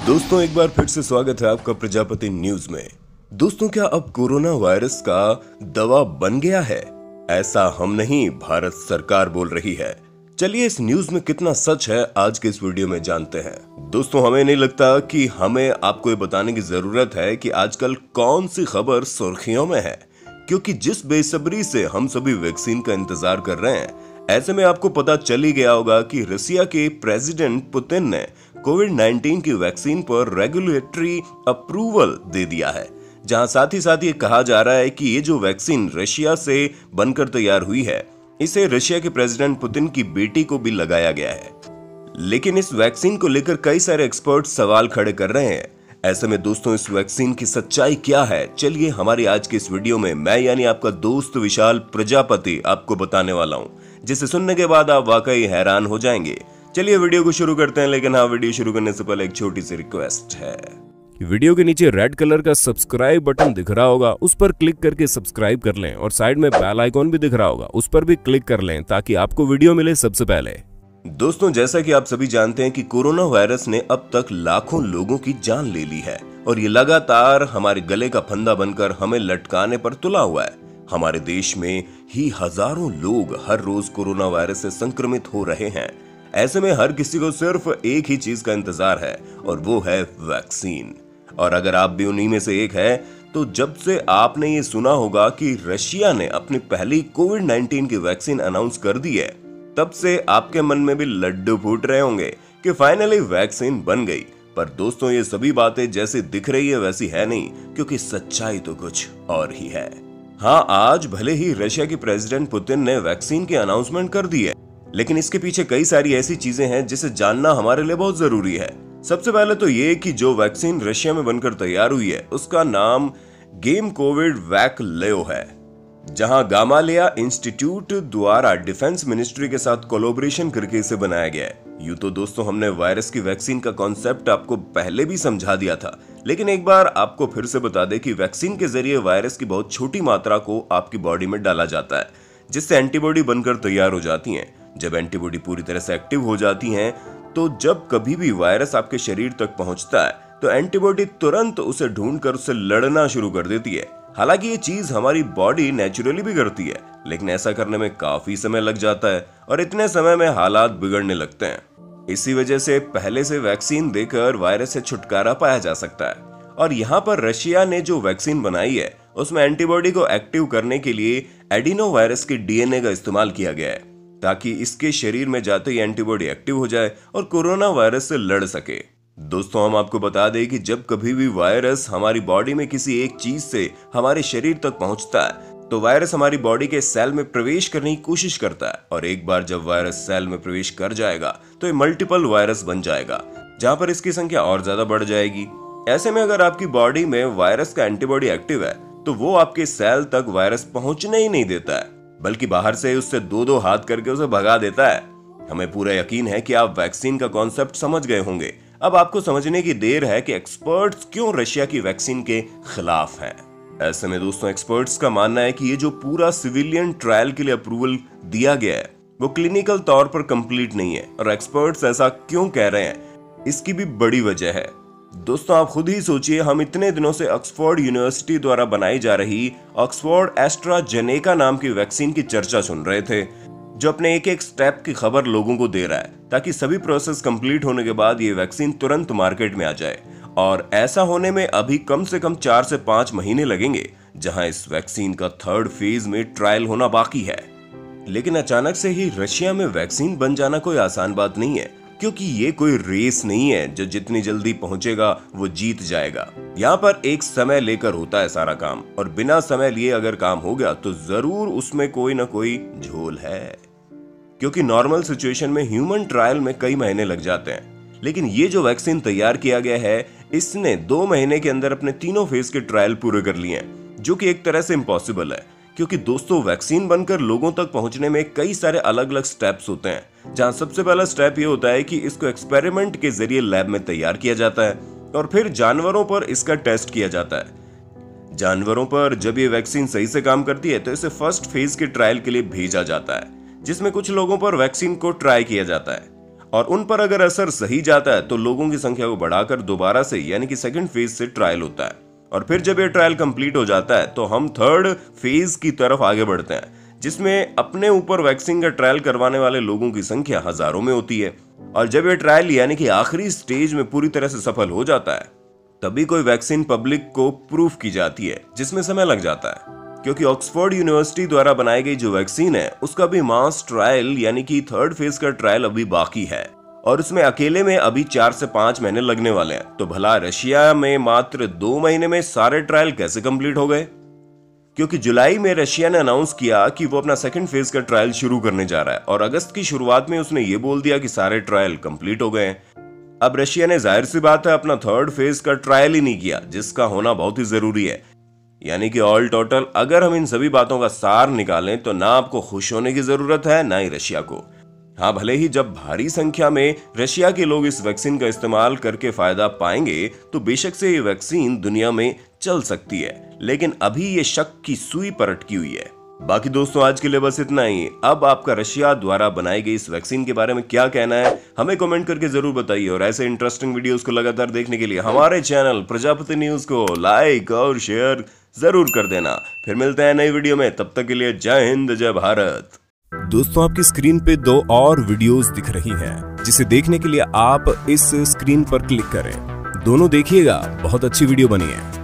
दोस्तों एक बार फिर से स्वागत है आपका प्रजापति न्यूज में। दोस्तों क्या अब कोरोना वायरस का दवा बन गया है? ऐसा हम नहीं, भारत सरकार बोल रही है। चलिए इस न्यूज में कितना सच है आज के इस वीडियो में जानते हैं। दोस्तों हमें नहीं लगता कि हमें आपको ये बताने की जरूरत है कि आजकल कौन सी खबर सुर्खियों में है, क्योंकि जिस बेसब्री से हम सभी वैक्सीन का इंतजार कर रहे हैं, ऐसे में आपको पता चल ही गया होगा कि रसिया के प्रेसिडेंट पुतिन ने कोविड-19 की वैक्सीन पर रेगुलेटरी अप्रूवल दे दिया है, जहां साथ ही ये कहा जा रहा है कि ये जो वैक्सीन रशिया से बनकर तैयार हुई है, इसे रशिया के प्रेसिडेंट पुतिन की बेटी को भी लगाया गया है। लेकिन इस वैक्सीन को लेकर कई सारे एक्सपर्ट सवाल खड़े कर रहे हैं। ऐसे में दोस्तों इस वैक्सीन की सच्चाई क्या है, चलिए हमारी आज के इस वीडियो में मैं यानी आपका दोस्त विशाल प्रजापति आपको बताने वाला हूं, जिसे सुनने के बाद आप वाकई हैरान हो जाएंगे। चलिए वीडियो को शुरू करते हैं, लेकिन हाँ, वीडियो शुरू करने से पहले एक छोटी सी रिक्वेस्ट है। वीडियो के नीचे रेड कलर का सब्सक्राइब बटन दिख रहा होगा, उस पर क्लिक करके सब्सक्राइब कर लें और साइड में बेल आइकॉन भी दिख रहा होगा, उस पर भी क्लिक कर लें ताकि आपको वीडियो मिले सबसे पहले। दोस्तों जैसा कि आप सभी जानते हैं कि कोरोना वायरस ने अब तक लाखों लोगों की जान ले ली है और ये लगातार हमारे गले का फंदा बनकर हमें लटकाने पर तुला हुआ है। हमारे देश में ही हजारों लोग हर रोज कोरोना वायरस से संक्रमित हो रहे हैं। ऐसे में हर किसी को सिर्फ एक ही चीज का इंतजार है और वो है वैक्सीन। और अगर आप भी उन्हीं में से एक है, तो जब से आपने ये सुना होगा कि रशिया ने अपनी पहली कोविड-19 की वैक्सीन अनाउंस कर दी है, तब से आपके मन में भी लड्डू फूट रहे होंगे कि फाइनली वैक्सीन बन गई। पर दोस्तों ये सभी बातें जैसे दिख रही है वैसी है नहीं, क्योंकि सच्चाई तो कुछ और ही है। हाँ, आज भले ही रशिया के प्रेसिडेंट पुतिन ने वैक्सीन की अनाउंसमेंट कर दी है, लेकिन इसके पीछे कई सारी ऐसी चीजें हैं जिसे जानना हमारे लिए बहुत जरूरी है। सबसे पहले तो ये कि जो वैक्सीन रशिया में बनकर तैयार हुई है उसका नाम गेम कोविड वैक लेओ है, जहां गामालेया इंस्टीट्यूट द्वारा डिफेंस मिनिस्ट्री के साथ कोलैबोरेशन करके इसे बनाया गया है। यूं तो दोस्तों हमने वायरस की वैक्सीन का कॉन्सेप्ट आपको पहले भी समझा दिया था, लेकिन एक बार आपको फिर से बता दें कि वैक्सीन के जरिए वायरस की बहुत छोटी मात्रा को आपकी बॉडी में डाला जाता है, जिससे एंटीबॉडी बनकर तैयार हो जाती हैं। जब एंटीबॉडी पूरी तरह से एक्टिव हो जाती हैं, तो जब कभी भी वायरस आपके शरीर तक पहुंचता है तो एंटीबॉडी तुरंत उसे ढूंढकर उससे लड़ना शुरू कर देती है। हालांकि ये चीज हमारी बॉडी नेचुरली भी करती है, लेकिन ऐसा करने में काफी समय लग जाता है और इतने समय में हालात बिगड़ने लगते हैं। इसी वजह से पहले से वैक्सीन देकर वायरस से छुटकारा पाया जा सकता है। और यहाँ पर रशिया ने जो वैक्सीन बनाई है उसमें एंटीबॉडी को एक्टिव करने के लिए एडिनो वायरस के डीएनए का इस्तेमाल किया गया है, ताकि इसके शरीर में जाते ही एंटीबॉडी एक्टिव हो जाए और कोरोना वायरस से लड़ सके। दोस्तों हम आपको बता दें कि जब कभी भी वायरस हमारी बॉडी में किसी एक चीज से हमारे शरीर तक पहुंचता है, तो वायरस हमारी बॉडी के सेल में प्रवेश करने की कोशिश करता है और एक बार जब वायरस सेल में प्रवेश कर जाएगा तो ये मल्टीपल वायरस बन जाएगा, जहां पर इसकी संख्या और ज्यादा बढ़ जाएगी। ऐसे में अगर आपकी बॉडी में वायरस का एंटीबॉडी एक्टिव है तो वो आपके सेल तक वायरस पहुंचने ही नहीं देता है, बल्कि बाहर से उससे दो हाथ करके उसे भगा देता है। हमें पूरा यकीन है कि आप वैक्सीन का कॉन्सेप्ट समझ गए होंगे। अब आपको समझने की देर है कि एक्सपर्ट्स क्यों रशिया की वैक्सीन के खिलाफ हैं। ऐसे में दोस्तों एक्सपर्ट्स का मानना है कि ये जो पूरा सिविलियन ट्रायल के लिए अप्रूवल दिया गया है वो क्लिनिकल तौर पर कंप्लीट नहीं है। और एक्सपर्ट्स ऐसा क्यों कह रहे हैं, इसकी भी बड़ी वजह है। दोस्तों आप खुद ही सोचिए, हम इतने दिनों से ऑक्सफोर्ड यूनिवर्सिटी द्वारा बनाई जा रही ऑक्सफोर्ड एस्ट्राजेनेका नाम की वैक्सीन की चर्चा सुन रहे थे, जो अपने एक स्टेप की खबर लोगों को दे रहा है, ताकि सभी प्रोसेस कंप्लीट होने के बाद ये वैक्सीन तुरंत मार्केट में आ जाए। और ऐसा होने में अभी कम से कम 4 से 5 महीने लगेंगे, जहां इस वैक्सीन का 3rd फेज में ट्रायल होना बाकी है। लेकिन अचानक से ही रशिया में वैक्सीन बन जाना कोई आसान बात नहीं है, क्योंकि ये कोई रेस नहीं है जो जितनी जल्दी पहुंचेगा वो जीत जाएगा। यहाँ पर एक समय लेकर होता है सारा काम, और बिना समय लिए अगर काम हो गया तो जरूर उसमें कोई ना कोई झोल है, क्योंकि नॉर्मल सिचुएशन में ह्यूमन ट्रायल में कई महीने लग जाते हैं। लेकिन ये जो वैक्सीन तैयार किया गया है, इसने 2 महीने के अंदर अपने तीनों फेज के ट्रायल पूरे कर लिए हैं, जो कि एक तरह से इम्पॉसिबल है, क्योंकि दोस्तों वैक्सीन बनकर लोगों तक पहुंचने में कई सारे अलग अलग स्टेप्स होते हैं, जहां सबसे पहला स्टेप ये होता है कि इसको एक्सपेरिमेंट के जरिए लैब में तैयार किया जाता है और फिर जानवरों पर इसका टेस्ट किया जाता है। जानवरों पर जब ये वैक्सीन सही से काम करती है तो इसे 1st फेज के ट्रायल के लिए भेजा जाता है, जिसमें कुछ लोगों पर वैक्सीन को ट्राई किया जाता है और उन पर अगर असर सही जाता है तो लोगों की संख्या को बढ़ाकर दोबारा से यानी कि सेकंड फेज से ट्रायल होता है और फिर जब ये ट्रायल कंप्लीट हो जाता है तो हम थर्ड फेज की तरफ आगे बढ़ते हैं, जिसमें अपने ऊपर वैक्सीन का ट्रायल करवाने वाले लोगों की संख्या हजारों में होती है। और जब ये ट्रायल यानी कि आखिरी स्टेज में पूरी तरह से सफल हो जाता है तभी कोई वैक्सीन पब्लिक को प्रूफ की जाती है, जिसमें समय लग जाता है क्योंकि ऑक्सफोर्ड यूनिवर्सिटी द्वारा बनाई गई जो वैक्सीन है उसका भी मास ट्रायल यानी कि थर्ड फेज का ट्रायल अभी बाकी है और उसमें अकेले में अभी 4 से 5 महीने लगने वाले हैं। तो भला रशिया में मात्र 2 महीने में सारे ट्रायल कैसे कंप्लीट हो गए? क्योंकि जुलाई में रशिया ने अनाउंस किया कि वो अपना सेकंड फेज का ट्रायल शुरू करने जा रहा है और अगस्त की शुरुआत में उसने ये बोल दिया कि सारे ट्रायल कंप्लीट हो गए हैं। अब रशिया ने जाहिर सी बात है अपना थर्ड फेज का ट्रायल ही नहीं किया, जिसका होना बहुत ही जरूरी है। यानी कि ऑल टोटल अगर हम इन सभी बातों का सार निकालें तो ना आपको खुश होने की जरूरत है ना ही रशिया को। हाँ, भले ही जब भारी संख्या में रशिया के लोग इस वैक्सीन का इस्तेमाल करके फायदा पाएंगे तो बेशक से ये वैक्सीन दुनिया में चल सकती है, लेकिन अभी ये शक की सुई पर अटकी हुई है। बाकी दोस्तों आज के लिए बस इतना ही। अब आपका रशिया द्वारा बनाई गई इस वैक्सीन के बारे में क्या कहना है हमें कमेंट करके जरूर बताइए और ऐसे इंटरेस्टिंग वीडियोस को लगातार देखने के लिए हमारे चैनल प्रजापति न्यूज को लाइक और शेयर जरूर कर देना। फिर मिलते हैं नई वीडियो में, तब तक के लिए जय हिंद जय भारत। दोस्तों आपकी स्क्रीन पे 2 और वीडियोस दिख रही हैं, जिसे देखने के लिए आप इस स्क्रीन पर क्लिक करें। दोनों देखिएगा, बहुत अच्छी वीडियो बनी है।